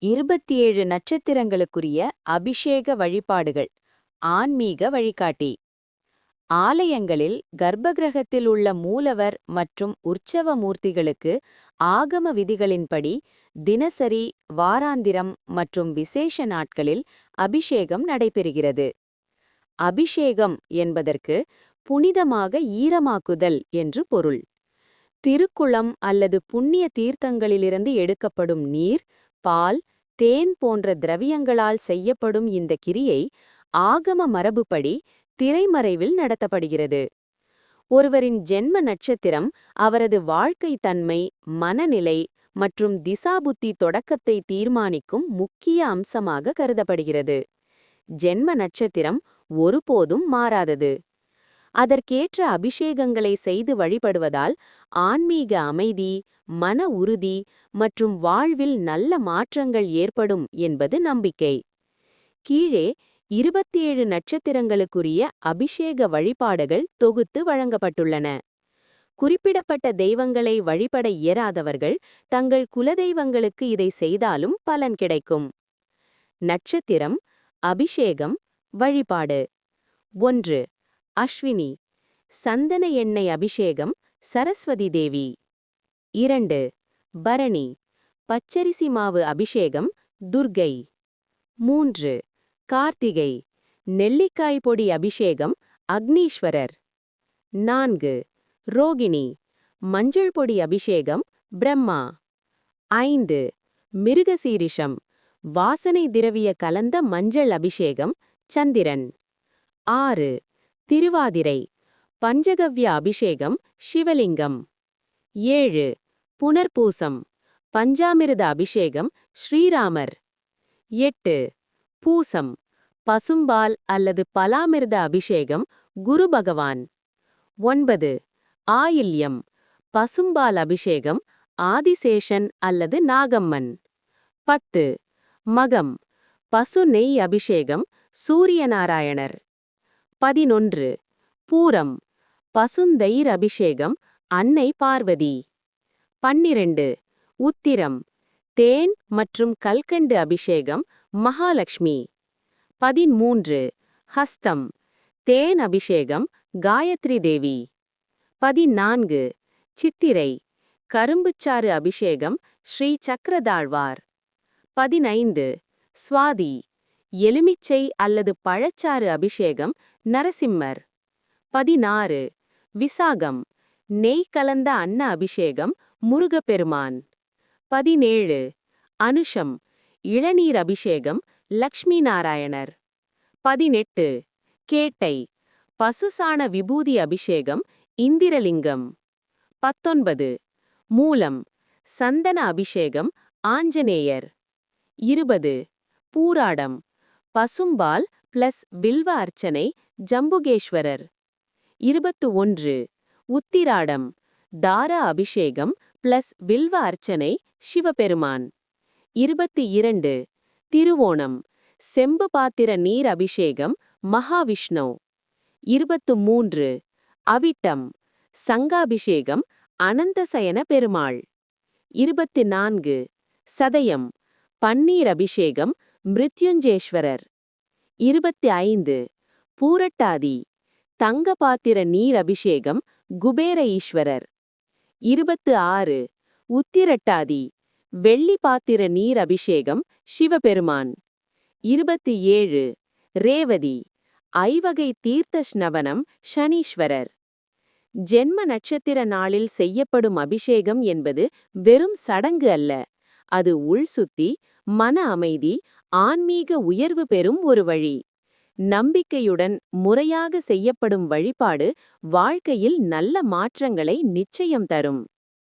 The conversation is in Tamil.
27 நட்சத்திரங்களுக்குரிய அபிஷேக வழிபாடுகள். ஆன்மீக வழிகாட்டி. ஆலயங்களில் கர்ப்பகிரகத்தில் உள்ள மூலவர் மற்றும் உற்சவ மூர்த்திகளுக்கு ஆகம விதிகளின்படி தினசரி, வாராந்திரம் மற்றும் விசேஷ நாட்களில் அபிஷேகம் நடைபெறுகிறது. அபிஷேகம் என்பதற்கு புனிதமாக ஈரமாக்குதல் என்று பொருள். திருக்குளம் அல்லது புண்ணிய தீர்த்தங்களிலிருந்து எடுக்கப்படும் நீர், பால், தேன் போன்ற திரவியங்களால் செய்யப்படும் இந்த கிரியை ஆகம மரபுப்படி திரைமறைவில் நடத்தப்படுகிறது. ஒருவரின் ஜென்ம நட்சத்திரம் அவரது வாழ்க்கை தன்மை, மனநிலை மற்றும் திசாபுத்தி தொடக்கத்தை தீர்மானிக்கும் முக்கிய அம்சமாக கருதப்படுகிறது. ஜென்ம நட்சத்திரம் ஒருபோதும் மாறாதது. அதற்கேற்ற அபிஷேகங்களை செய்து வழிபடுவதால் ஆன்மீக அமைதி, மன உறுதி மற்றும் வாழ்வில் நல்ல மாற்றங்கள் ஏற்படும் என்பது நம்பிக்கை. கீழே 27 நட்சத்திரங்களுக்குரிய அபிஷேக வழிபாடுகள் தொகுத்து வழங்கப்பட்டுள்ளன. குறிப்பிடப்பட்ட தெய்வங்களை வழிபட இயலாதவர்கள் தங்கள் குலதெய்வங்களுக்கு இதை செய்தாலும் பலன் கிடைக்கும். நட்சத்திரம், அபிஷேகம், வழிபாடு. 1. அஸ்வினி, சந்தன எண்ணெய் அபிஷேகம், சரஸ்வதி தேவி. 2. பரணி, பச்சரிசி மாவு அபிஷேகம், துர்க்கை. 3. கார்த்திகை, நெல்லிக்காய் பொடி அபிஷேகம், அக்னீஸ்வரர். 4. ரோகிணி, மஞ்சள் பொடி அபிஷேகம், பிரம்மா. 5. மிருகசீரிஷம், வாசனை திரவிய கலந்த மஞ்சள் அபிஷேகம், சந்திரன். 6. திருவாதிரை, பஞ்சகவ்ய அபிஷேகம், சிவலிங்கம். 7. புனர்பூசம், பஞ்சாமிர்த அபிஷேகம், ஸ்ரீராமர். 8. பூசம், பசும்பால் அல்லது பலாமிர்த அபிஷேகம், குரு பகவான். 9. ஆயில்யம், பசும்பால் அபிஷேகம், ஆதிசேஷன் அல்லது நாகம்மன். 10. மகம், பசு நெய் அபிஷேகம், சூரியநாராயணர். 11. பூரம், பசுந்தயிர் அபிஷேகம், அன்னை பார்வதி. 12. உத்திரம், தேன் மற்றும் கல்கண்டு அபிஷேகம், மகாலட்சுமி. 13. ஹஸ்தம், தேன் அபிஷேகம், காயத்ரி தேவி. 14. சித்திரை, கரும்புச்சாறு அபிஷேகம், ஸ்ரீ சக்கரதாழ்வார். 15. சுவாதி, எலுமிச்சை அல்லது பழச்சாறு அபிஷேகம், நரசிம்மர். 16. விசாகம், நெய் கலந்த அன்ன அபிஷேகம், முருகப்பெருமான். 17. அனுஷம், இளநீர் அபிஷேகம், லக்ஷ்மி நாராயணர். 18. கேட்டை, பசுசாண விபூதி அபிஷேகம், இந்திரலிங்கம். 19. மூலம், சந்தன அபிஷேகம், ஆஞ்சநேயர். 20. பூராடம், பசும்பால் பிளஸ் வில்வ அர்ச்சனை, ஜம்புகேஸ்வரர். 21. உத்திராடம், தார அபிஷேகம் பிளஸ் வில்வ அர்ச்சனை, சிவபெருமான். 22. திருவோணம், செம்பு பாத்திர நீர் அபிஷேகம், மகாவிஷ்ணு. 23. அவிட்டம், சங்காபிஷேகம், அனந்தசயன பெருமாள். 24. சதயம், பன்னீர் அபிஷேகம், மிருத்யுஞ்சேஸ்வரர். 25. பூரட்டாதி, தங்க பாத்திர நீர் அபிஷேகம், குபேர ஈஸ்வரர். 26. உத்திரட்டாதி, வெள்ளி பாத்திர நீர் அபிஷேகம், சிவபெருமான். 27. ரேவதி, ஐவகை தீர்த்த ஸ்நவனம், சனீஸ்வரர். ஜென்ம நட்சத்திர நாளில் செய்யப்படும் அபிஷேகம் என்பது வெறும் சடங்கு அல்ல. அது உள்சுத்தி, மன அமைதி, ஆன்மீக உயர்வு பெறும் ஒரு வழி. நம்பிக்கையுடன் முறையாக செய்யப்படும் வழிபாடு வாழ்க்கையில் நல்ல மாற்றங்களை நிச்சயம் தரும்.